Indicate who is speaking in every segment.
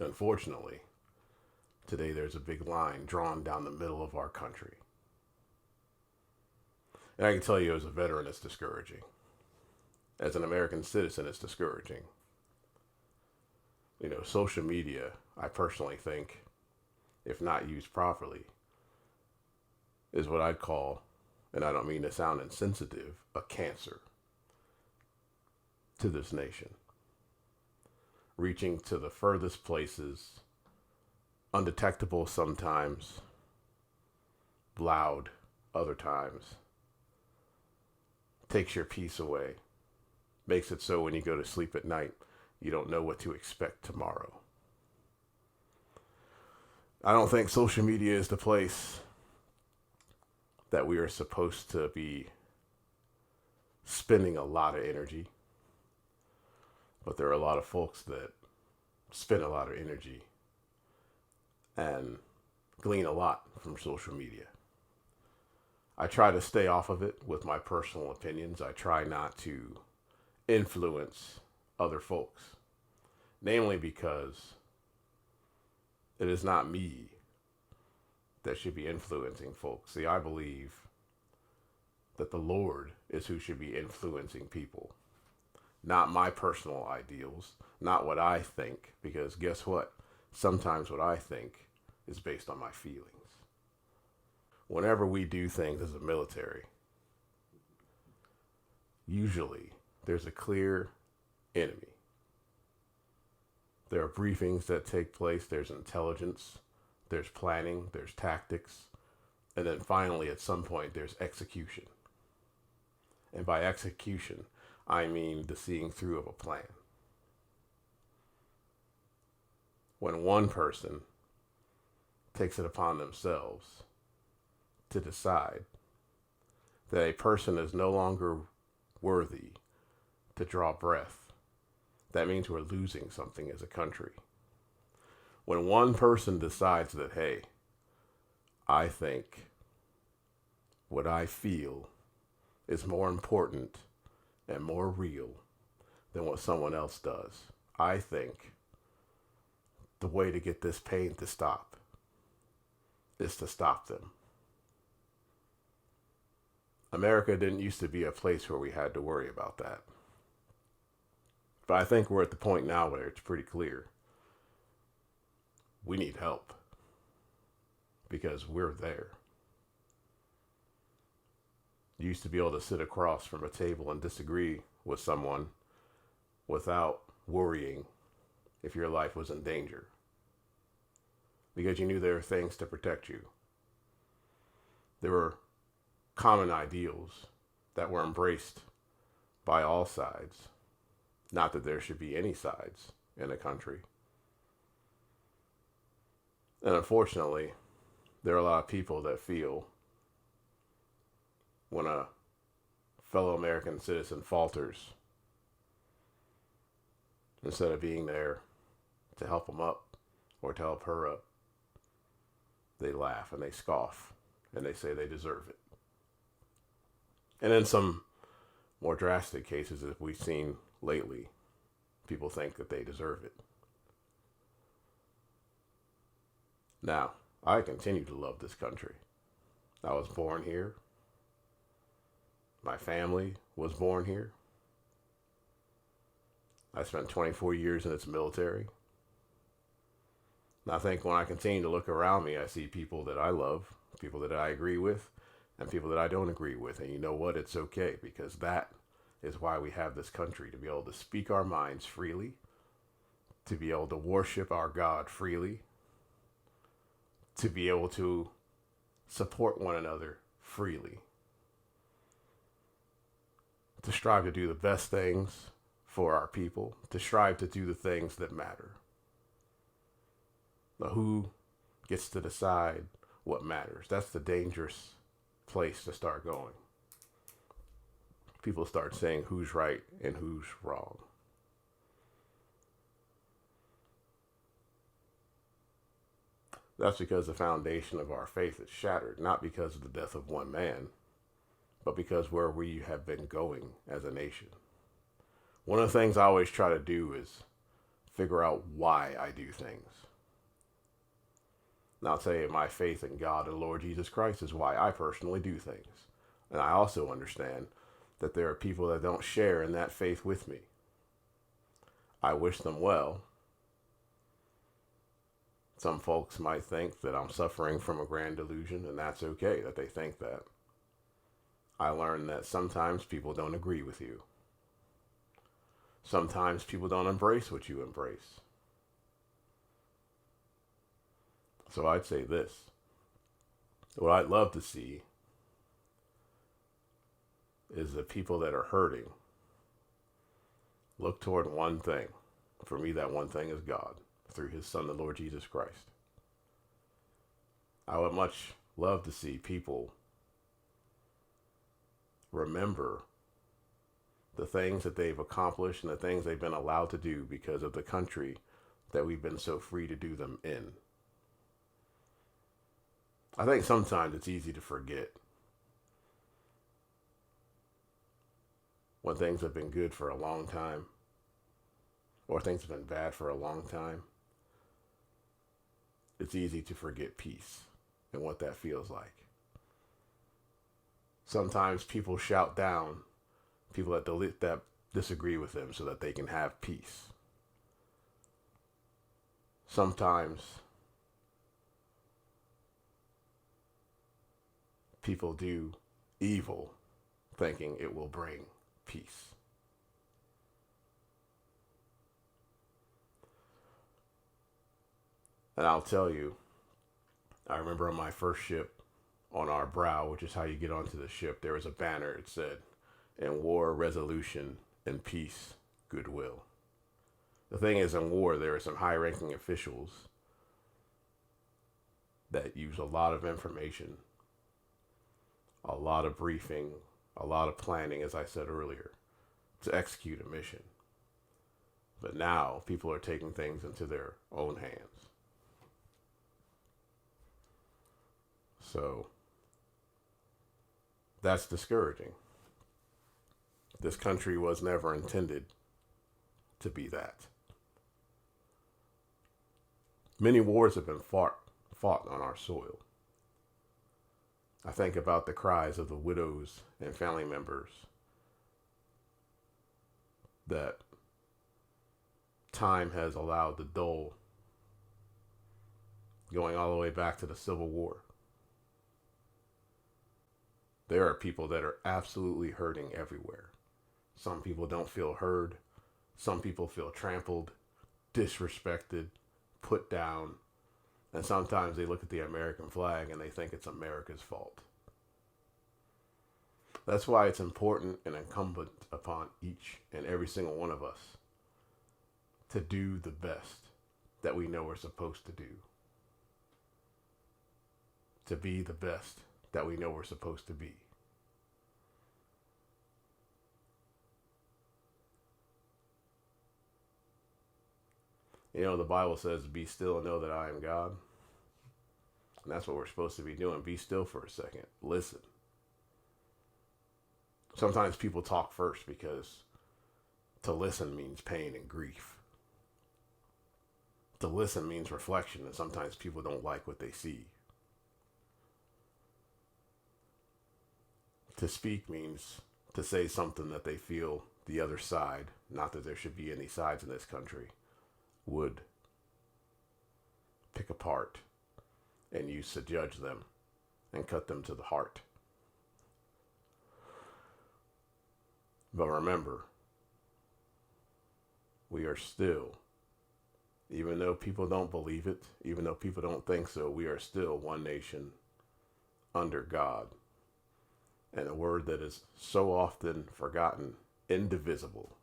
Speaker 1: Unfortunately, today there's a big line drawn down the middle of our country. And I can tell you as a veteran, it's discouraging. As an American citizen, it's discouraging. Social media, I personally think, if not used properly, is what I'd call, and I don't mean to sound insensitive, a cancer to this nation. Reaching to the furthest places, undetectable sometimes, loud other times, takes your peace away, makes it so when you go to sleep at night, you don't know what to expect tomorrow. I don't think social media is the place that we are supposed to be spending a lot of energy. But there are a lot of folks that spend a lot of energy and glean a lot from social media. I try to stay off of it with my personal opinions. I try not to influence other folks, namely because it is not me that should be influencing folks. See, I believe that the Lord is who should be influencing people, not my personal ideals, not what I think, because guess what? Sometimes what I think is based on my feelings. Whenever we do things as a military, usually there's a clear enemy. There are briefings that take place, there's intelligence, there's planning, there's tactics, and then finally at some point there's execution. And by execution, I mean the seeing through of a plan. When one person takes it upon themselves to decide that a person is no longer worthy to draw breath, that means we're losing something as a country. When one person decides that, hey, I think what I feel is more important and more real than what someone else does, I think the way to get this pain to stop is to stop them. America didn't used to be a place where we had to worry about that. But I think we're at the point now where it's pretty clear. We need help because we're there. You used to be able to sit across from a table and disagree with someone without worrying if your life was in danger, because you knew there were things to protect you. There were common ideals that were embraced by all sides. Not that there should be any sides in a country. And unfortunately, there are a lot of people that feel when a fellow American citizen falters, instead of being there to help them up or to help her up, they laugh and they scoff and they say they deserve it. And in some more drastic cases that we've seen lately, people think that they deserve it. Now, I continue to love this country. I was born here. My family was born here. I spent 24 years in its military. And I think when I continue to look around me, I see people that I love, people that I agree with, and people that I don't agree with. And you know what? It's okay, because that is why we have this country, to be able to speak our minds freely, to be able to worship our God freely, to be able to support one another freely, to strive to do the best things for our people, to strive to do the things that matter. Now, who gets to decide what matters? That's the dangerous place to start going. People start saying who's right and who's wrong. That's because the foundation of our faith is shattered, not because of the death of one man, but because where we have been going as a nation. One of the things I always try to do is figure out why I do things. And I'll tell you, my faith in God and Lord Jesus Christ is why I personally do things. And I also understand that there are people that don't share in that faith with me. I wish them well. Some folks might think that I'm suffering from a grand delusion, and that's okay that they think that. I learned that sometimes people don't agree with you. Sometimes people don't embrace what you embrace. So I'd say this. What I'd love to see is the people that are hurting look toward one thing. For me, that one thing is God, through his Son, the Lord Jesus Christ. I would much love to see people remember the things that they've accomplished and the things they've been allowed to do because of the country that we've been so free to do them in. I think sometimes it's easy to forget when things have been good for a long time or things have been bad for a long time. It's easy to forget peace and what that feels like. Sometimes people shout down people that disagree with them so that they can have peace. Sometimes people do evil thinking it will bring peace. And I'll tell you, I remember on my first ship, on our brow, which is how you get onto the ship, there was a banner. It said, "In war, resolution, in peace, goodwill." The thing is, in war, there are some high-ranking officials that use a lot of information, a lot of briefing, a lot of planning, as I said earlier, to execute a mission. But now people are taking things into their own hands. So that's discouraging. This country was never intended to be that. Many wars have been fought on our soil. I think about the cries of the widows and family members that time has allowed to dull, going all the way back to the Civil War. There are people that are absolutely hurting everywhere. Some people don't feel heard. Some people feel trampled, disrespected, put down. And sometimes they look at the American flag and they think it's America's fault. That's why it's important and incumbent upon each and every single one of us to do the best that we know we're supposed to do. To be the best that we know we're supposed to be. You know, the Bible says, "Be still and know that I am God." And that's what we're supposed to be doing. Be still for a second. Listen. Sometimes people talk first because to listen means pain and grief. To listen means reflection, and sometimes people don't like what they see. To speak means to say something that they feel the other side, not that there should be any sides in this country, would pick apart and use to judge them and cut them to the heart. But remember, we are still, even though people don't believe it, even though people don't think so, we are still one nation under God. And a word that is so often forgotten, indivisible.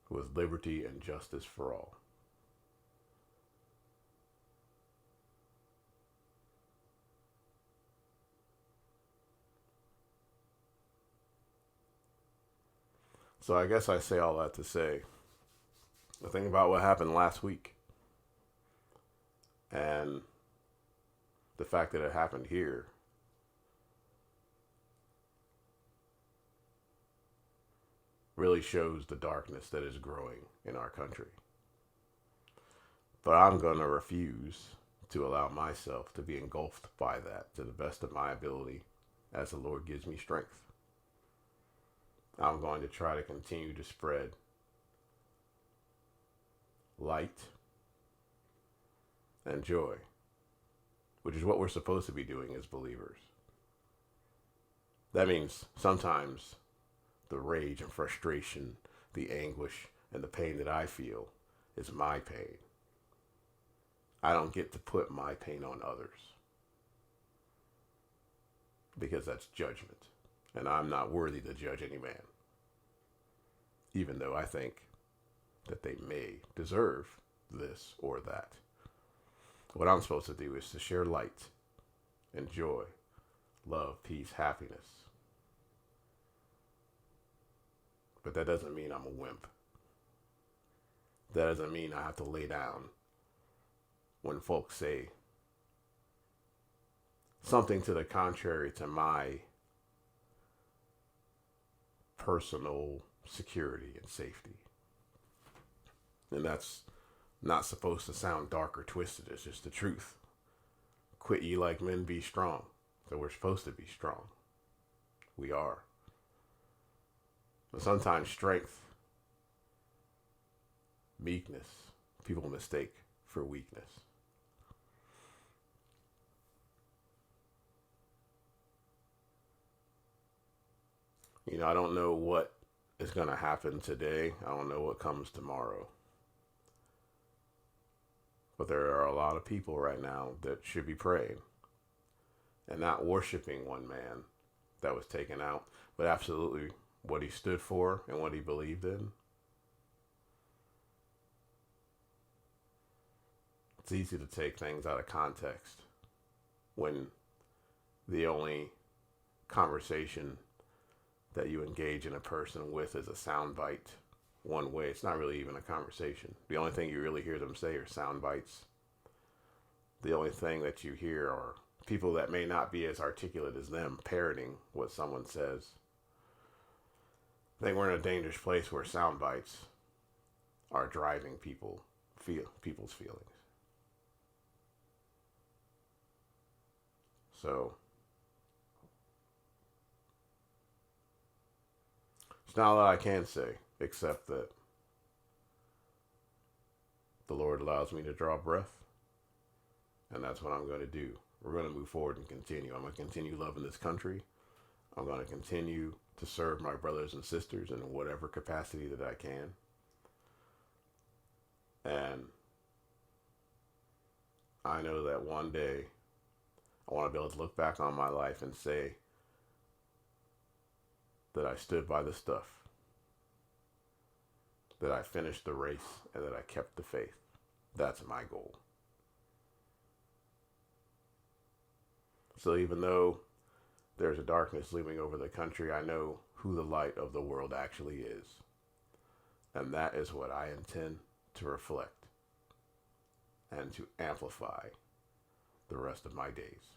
Speaker 1: With liberty and justice for all. So I guess I say all that to say, the thing about what happened last week and the fact that it happened here, really shows the darkness that is growing in our country. But I'm going to refuse to allow myself to be engulfed by that to the best of my ability as the Lord gives me strength. I'm going to try to continue to spread light and joy, which is what we're supposed to be doing as believers. That means sometimes the rage and frustration, the anguish and the pain that I feel is my pain. I don't get to put my pain on others because that's judgment, and I'm not worthy to judge any man, even though I think that they may deserve this or that. What I'm supposed to do is to share light and joy, love, peace, happiness. But that doesn't mean I'm a wimp. That doesn't mean I have to lay down when folks say something to the contrary to my personal security and safety. And that's not supposed to sound dark or twisted. It's just the truth. Quit ye like men, be strong. So we're supposed to be strong. We are. But sometimes strength, meekness, people mistake for weakness. You know, I don't know what is going to happen today. I don't know what comes tomorrow. But there are a lot of people right now that should be praying and not worshiping one man that was taken out, but absolutely what he stood for and what he believed in. It's easy to take things out of context when the only conversation that you engage in a person with is a soundbite one way. It's not really even a conversation. The only thing you really hear them say are sound bites. The only thing that you hear are people that may not be as articulate as them parroting what someone says. I think we're in a dangerous place where sound bites are driving people's feelings. So it's not a lot I can say, except that the Lord allows me to draw breath, and that's what I'm going to do. We're going to move forward and continue. I'm going to continue loving this country. I'm going to continue to serve my brothers and sisters in whatever capacity that I can. And I know that one day I want to be able to look back on my life and say that I stood by the stuff, that I finished the race, and that I kept the faith. That's my goal. So even though there's a darkness looming over the country, I know who the light of the world actually is. And that is what I intend to reflect and to amplify the rest of my days.